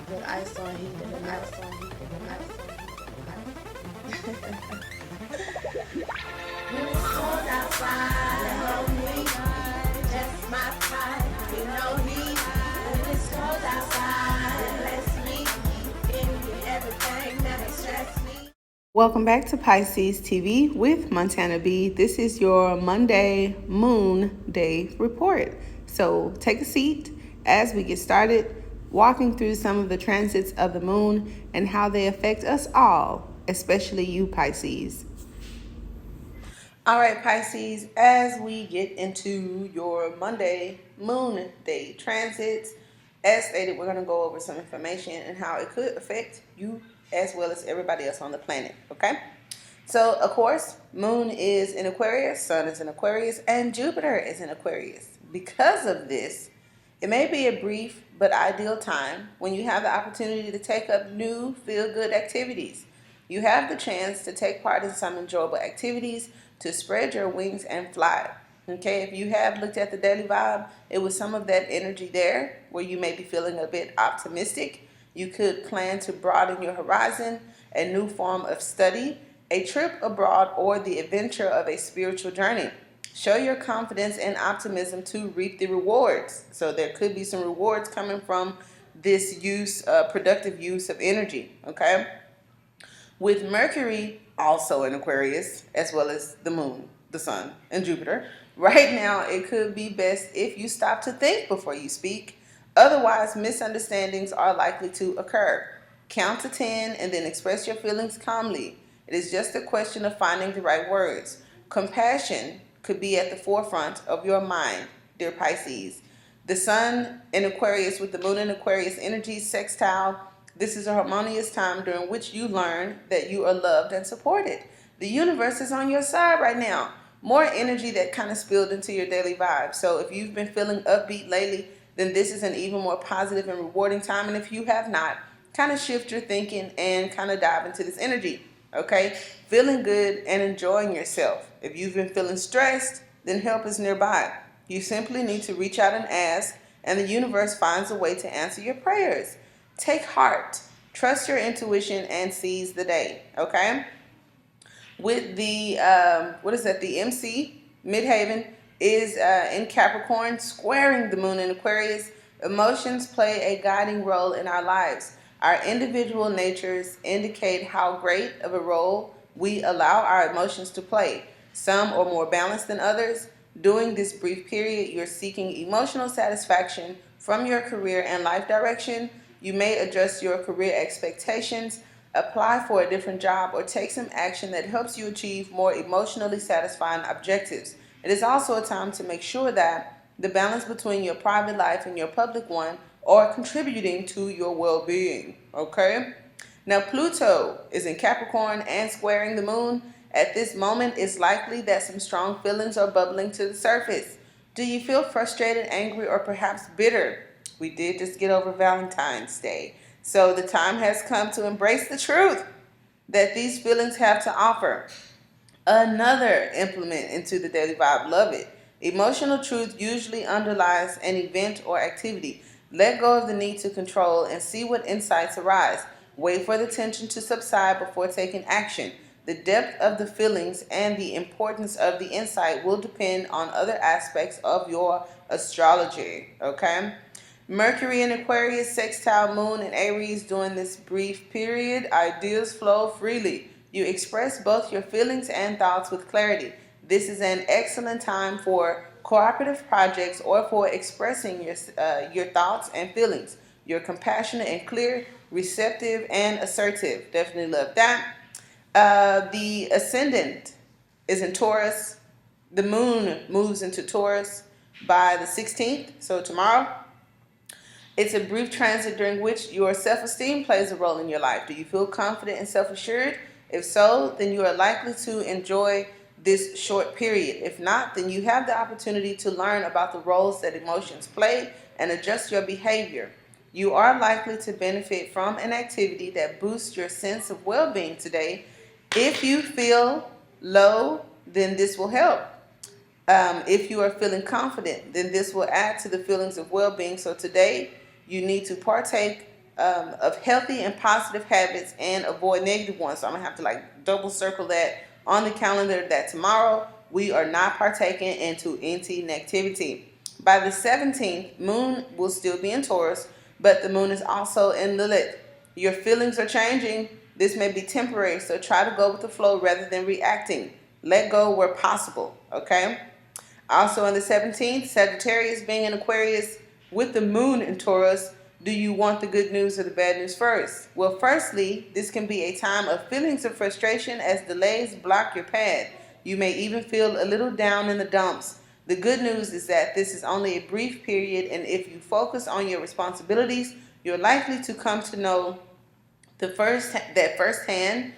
Put ice on heat and then ice on heat and then ice on heat and then when it's cold outside and lonely, that's my pride. You know he. When it's cold outside, it lets me in everything that stress me. Welcome back to Pisces TV with Montana B. This is your Monday Moon Day report. So take a seat as we get started walking through some of the transits of the moon and how they affect us all, especially you Pisces. All right, Pisces, as we get into your Monday Moon Day transits, as stated, we're going to go over some information and how it could affect you as well as everybody else on the planet, okay? So, of course, Moon is in Aquarius, Sun is in Aquarius, and Jupiter is in Aquarius. Because of this, it may be a brief but ideal time when you have the opportunity to take up new feel-good activities. You have the chance to take part in some enjoyable activities to spread your wings and fly. Okay, if you have looked at the daily vibe, it was some of that energy there where you may be feeling a bit optimistic. You could plan to broaden your horizon, a new form of study, a trip abroad, or the adventure of a spiritual journey. Show your confidence and optimism to reap the rewards. So there could be some rewards coming from this productive use of energy, okay? With Mercury also in Aquarius, as well as the moon, the sun, and Jupiter, right now it could be best if you stop to think before you speak. Otherwise, misunderstandings are likely to occur. Count to 10 and then express your feelings calmly. It is just a question of finding the right words. Compassion could be at the forefront of your mind, dear Pisces. The sun in Aquarius with the moon in Aquarius energy sextile. This is a harmonious time during which you learn that you are loved and supported. The universe is on your side right now. More energy that kind of spilled into your daily vibe. So if you've been feeling upbeat lately, then this is an even more positive and rewarding time. And if you have not, kind of shift your thinking and kind of dive into this energy. Okay? Feeling good and enjoying yourself. If you've been feeling stressed, then help is nearby. You simply need to reach out and ask, and the universe finds a way to answer your prayers. Take heart, trust your intuition, and seize the day, okay? With the, the MC, Midhaven, is in Capricorn, squaring the moon in Aquarius. Emotions play a guiding role in our lives. Our individual natures indicate how great of a role we allow our emotions to play. Some are more balanced than others. During this brief period, you're seeking emotional satisfaction from your career and life direction. You may adjust your career expectations, apply for a different job, or take some action that helps you achieve more emotionally satisfying objectives. It is also a time to make sure that the balance between your private life and your public one are contributing to your well-being, okay? Now, Pluto is in Capricorn and squaring the moon. At this moment, it's likely that some strong feelings are bubbling to the surface. Do you feel frustrated, angry, or perhaps bitter? We did just get over Valentine's Day. So the time has come to embrace the truth that these feelings have to offer. Another implement into the daily vibe. Love it. Emotional truth usually underlies an event or activity. Let go of the need to control and see what insights arise. Wait for the tension to subside before taking action. The depth of the feelings and the importance of the insight will depend on other aspects of your astrology, okay? Mercury in Aquarius, sextile moon in Aries during this brief period. Ideas flow freely. You express both your feelings and thoughts with clarity. This is an excellent time for cooperative projects or for expressing your thoughts and feelings. You're compassionate and clear, receptive and assertive. Definitely love that. The ascendant is in Taurus. The moon moves into Taurus by the 16th, so tomorrow. It's a brief transit during which your self-esteem plays a role in your life. Do you feel confident and self-assured? If so, then you are likely to enjoy this short period. If not, then you have the opportunity to learn about the roles that emotions play and adjust your behavior. You are likely to benefit from an activity that boosts your sense of well-being today. If you feel low, then this will help. If you are feeling confident, then this will add to the feelings of well-being. So today, you need to partake of healthy and positive habits and avoid negative ones. So I'm going to have to like double circle that on the calendar that tomorrow we are not partaking into negativity. By the 17th, moon will still be in Taurus, but the moon is also in Lilith. Your feelings are changing. This may be temporary, so try to go with the flow rather than reacting. Let go where possible, okay? Also on the 17th, Sagittarius being in Aquarius with the moon in Taurus, do you want the good news or the bad news first? Well, firstly, this can be a time of feelings of frustration as delays block your path. You may even feel a little down in the dumps. The good news is that this is only a brief period, and if you focus on your responsibilities, you're likely to come to know that firsthand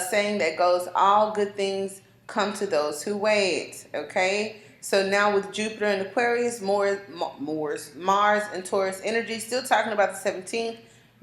saying that goes, all good things come to those who wait. Okay, so now with Jupiter and Aquarius, Mars and Taurus energy, still talking about the 17th.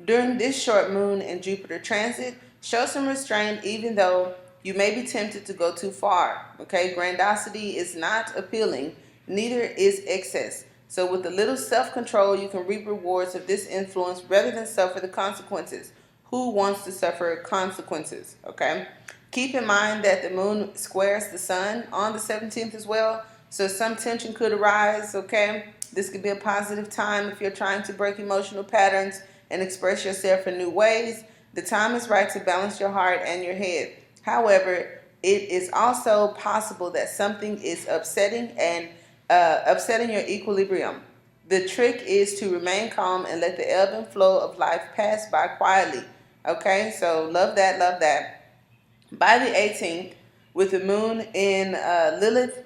During this short moon and Jupiter transit, show some restraint even though you may be tempted to go too far. Okay, grandiosity is not appealing, neither is excess. So with a little self-control, you can reap rewards of this influence rather than suffer the consequences. Who wants to suffer consequences? Okay. Keep in mind that the moon squares the sun on the 17th as well. So some tension could arise. Okay. This could be a positive time if you're trying to break emotional patterns and express yourself in new ways. The time is right to balance your heart and your head. However, it is also possible that something is upsetting your equilibrium. The trick is to remain calm and let the ebb and flow of life pass by quietly. Okay, so love that, love that. By the 18th, with the moon in Lilith,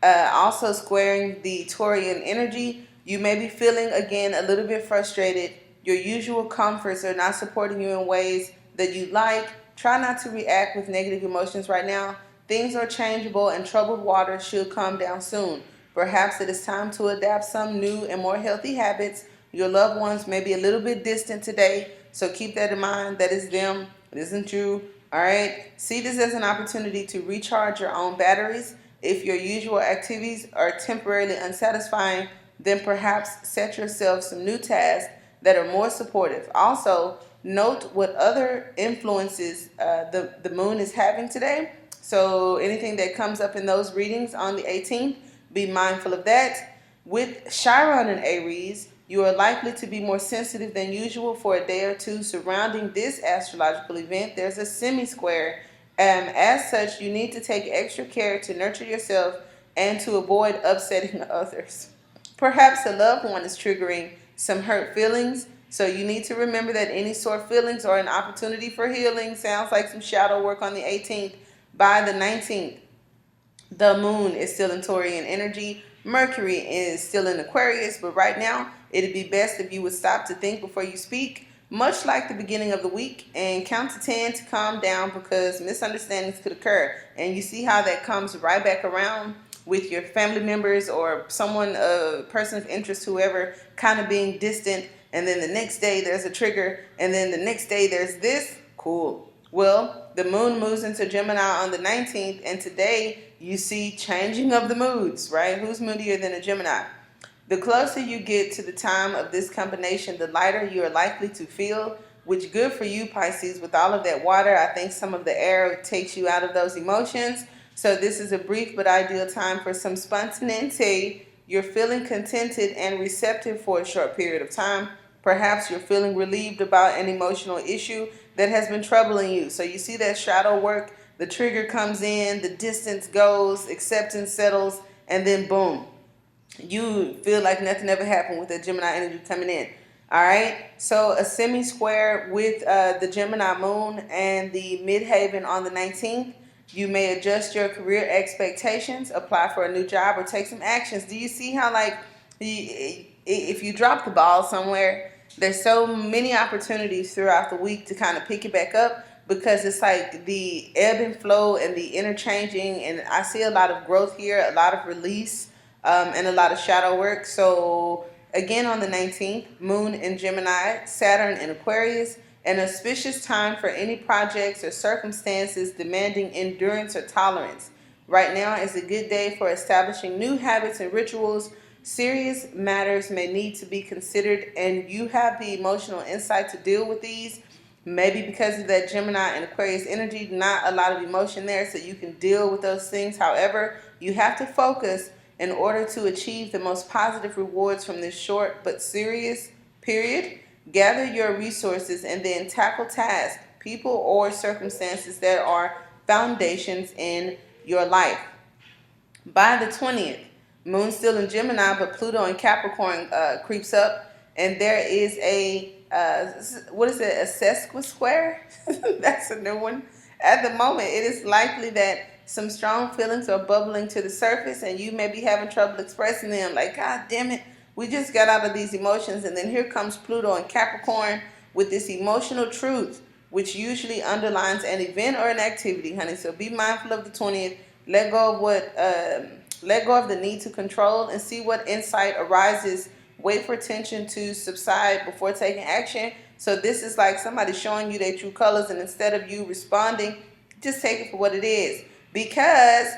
also squaring the Taurian energy, you may be feeling again a little bit frustrated. Your usual comforts are not supporting you in ways that you like. Try not to react with negative emotions right now. Things are changeable and troubled waters should calm down soon. Perhaps it is time to adapt some new and more healthy habits. Your loved ones may be a little bit distant today, so keep that in mind. That is them. It isn't you. All right. See this as an opportunity to recharge your own batteries. If your usual activities are temporarily unsatisfying, then perhaps set yourself some new tasks that are more supportive. Also, note what other influences the moon is having today. So anything that comes up in those readings on the 18th, be mindful of that. With Chiron and Aries, you are likely to be more sensitive than usual for a day or two surrounding this astrological event. There's a semi-square. As such, you need to take extra care to nurture yourself and to avoid upsetting others. Perhaps a loved one is triggering some hurt feelings, so you need to remember that any sore feelings are an opportunity for healing. Sounds like some shadow work on the 18th. By the 19th, the moon is still in Taurian energy. Mercury is still in Aquarius, but right now, it'd be best if you would stop to think before you speak, much like the beginning of the week, and count to 10 to calm down because misunderstandings could occur. And you see how that comes right back around with your family members or someone, a person of interest, whoever, kind of being distant, and then the next day there's a trigger, and then the next day there's this. Cool. Well, the moon moves into Gemini on the 19th, and today you see changing of the moods, right? Who's moodier than a Gemini? The closer you get to the time of this combination, the lighter you are likely to feel, which good for you, Pisces. With all of that water, I think some of the air takes you out of those emotions. So this is a brief but ideal time for some spontaneity. You're feeling contented and receptive for a short period of time. Perhaps you're feeling relieved about an emotional issue that has been troubling you. So you see that shadow work, the trigger comes in, the distance goes, acceptance settles, and then boom. You feel like nothing ever happened with the Gemini energy coming in. All right. So a semi-square with the Gemini moon and the midhaven on the 19th. You may adjust your career expectations, apply for a new job, or take some actions. Do you see how, like, if you drop the ball somewhere, there's so many opportunities throughout the week to kind of pick it back up, because it's like the ebb and flow and the interchanging. And I see a lot of growth here, a lot of release, and a lot of shadow work. So again, on the 19th, moon in Gemini, Saturn in Aquarius, an auspicious time for any projects or circumstances demanding endurance or tolerance. Right now is a good day for establishing new habits and rituals. Serious matters may need to be considered, and you have the emotional insight to deal with these. Maybe because of that Gemini and Aquarius energy, not a lot of emotion there, so you can deal with those things. However, you have to focus in order to achieve the most positive rewards from this short but serious period. Gather your resources and then tackle tasks, people, or circumstances that are foundations in your life. By the 20th, Moon still in Gemini, but Pluto in Capricorn creeps up, and there is a what is it? A sesquisquare? That's a new one. At the moment, it is likely that some strong feelings are bubbling to the surface, and you may be having trouble expressing them. Like, God damn it, we just got out of these emotions, and then here comes Pluto in Capricorn with this emotional truth, which usually underlines an event or an activity, honey. So be mindful of the 20th. Let go of the need to control and see what insight arises. Wait for tension to subside before taking action. So this is like somebody showing you their true colors, and instead of you responding, just take it for what it is. Because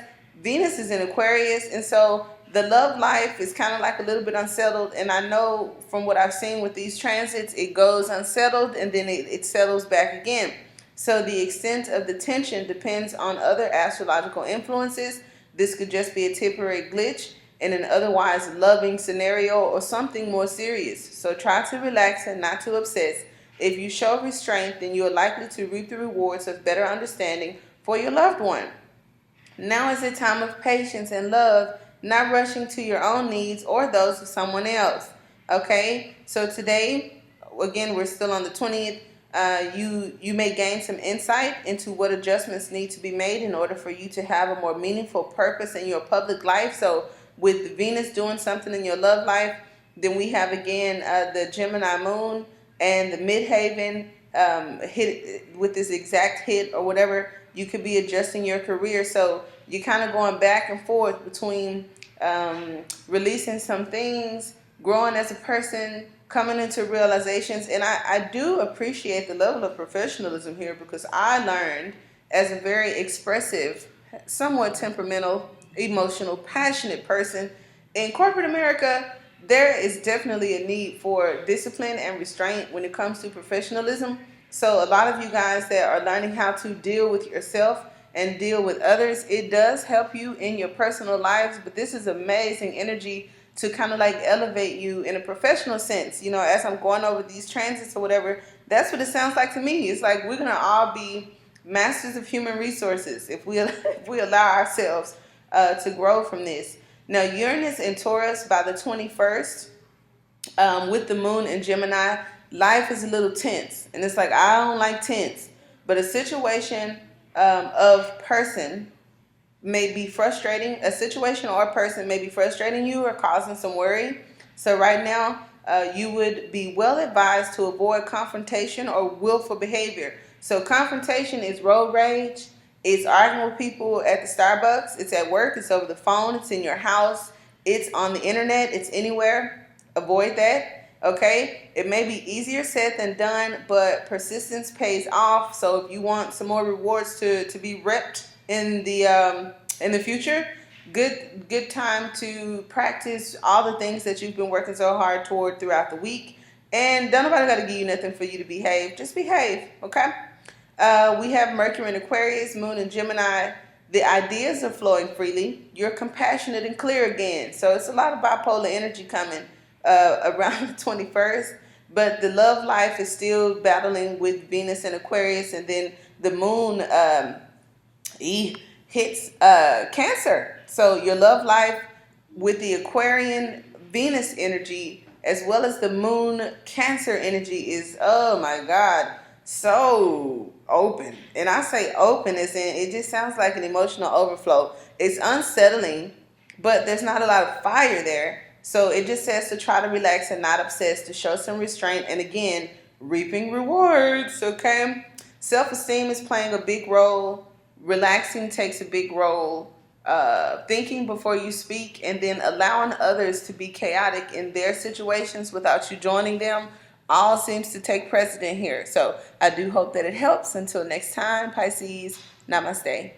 Venus is in Aquarius, and so the love life is kind of like a little bit unsettled. And I know from what I've seen with these transits, it goes unsettled and then it settles back again. So the extent of the tension depends on other astrological influences. This could just be a temporary glitch in an otherwise loving scenario or something more serious. So try to relax and not to obsess. If you show restraint, then you are likely to reap the rewards of better understanding for your loved one. Now is a time of patience and love, not rushing to your own needs or those of someone else. Okay, so today, again, we're still on the 20th. You may gain some insight into what adjustments need to be made in order for you to have a more meaningful purpose in your public life. So with Venus doing something in your love life, then we have again the Gemini moon and the midhaven hit with this exact hit or whatever. You could be adjusting your career. So you're kind of going back and forth between releasing some things, growing as a person, coming into realizations. And I do appreciate the level of professionalism here, because I learned as a very expressive, somewhat temperamental, emotional, passionate person in corporate America, there is definitely a need for discipline and restraint when it comes to professionalism. So a lot of you guys that are learning how to deal with yourself and deal with others, it does help you in your personal lives, but this is amazing energy to kind of like elevate you in a professional sense. You know, as I'm going over these transits or whatever, that's what it sounds like to me. It's like we're going to all be masters of human resources if we allow ourselves to grow from this. Now, Uranus and Taurus by the 21st, with the moon in Gemini, life is a little tense. And it's like, I don't like tense, but a situation of person may be frustrating. A situation or a person may be frustrating you or causing some worry. So right now, you would be well advised to avoid confrontation or willful behavior. So confrontation is road rage. It's arguing with people at the Starbucks. It's at work. It's over the phone. It's in your house. It's on the internet. It's anywhere. Avoid that. Okay? It may be easier said than done, but persistence pays off. So if you want some more rewards to be reaped in the future, good time to practice all the things that you've been working so hard toward throughout the week. And don't nobody got to give you nothing for you to behave. Just behave. Okay? We have Mercury in Aquarius, Moon in Gemini. The ideas are flowing freely. You're compassionate and clear again. So it's a lot of bipolar energy coming around the 21st. But the love life is still battling with Venus in Aquarius. And then the Moon hits Cancer. So your love life with the Aquarian Venus energy, as well as the Moon Cancer energy, is, oh my God, so open. And I say open as in it just sounds like an emotional overflow. It's unsettling, but there's not a lot of fire there. So it just says to try to relax and not obsess, to show some restraint, and again, reaping rewards. Okay, self-esteem is playing a big role. Relaxing takes a big role. Thinking before you speak, and then allowing others to be chaotic in their situations without you joining them, all seems to take precedent here. So I do hope that it helps. Until next time, Pisces, namaste.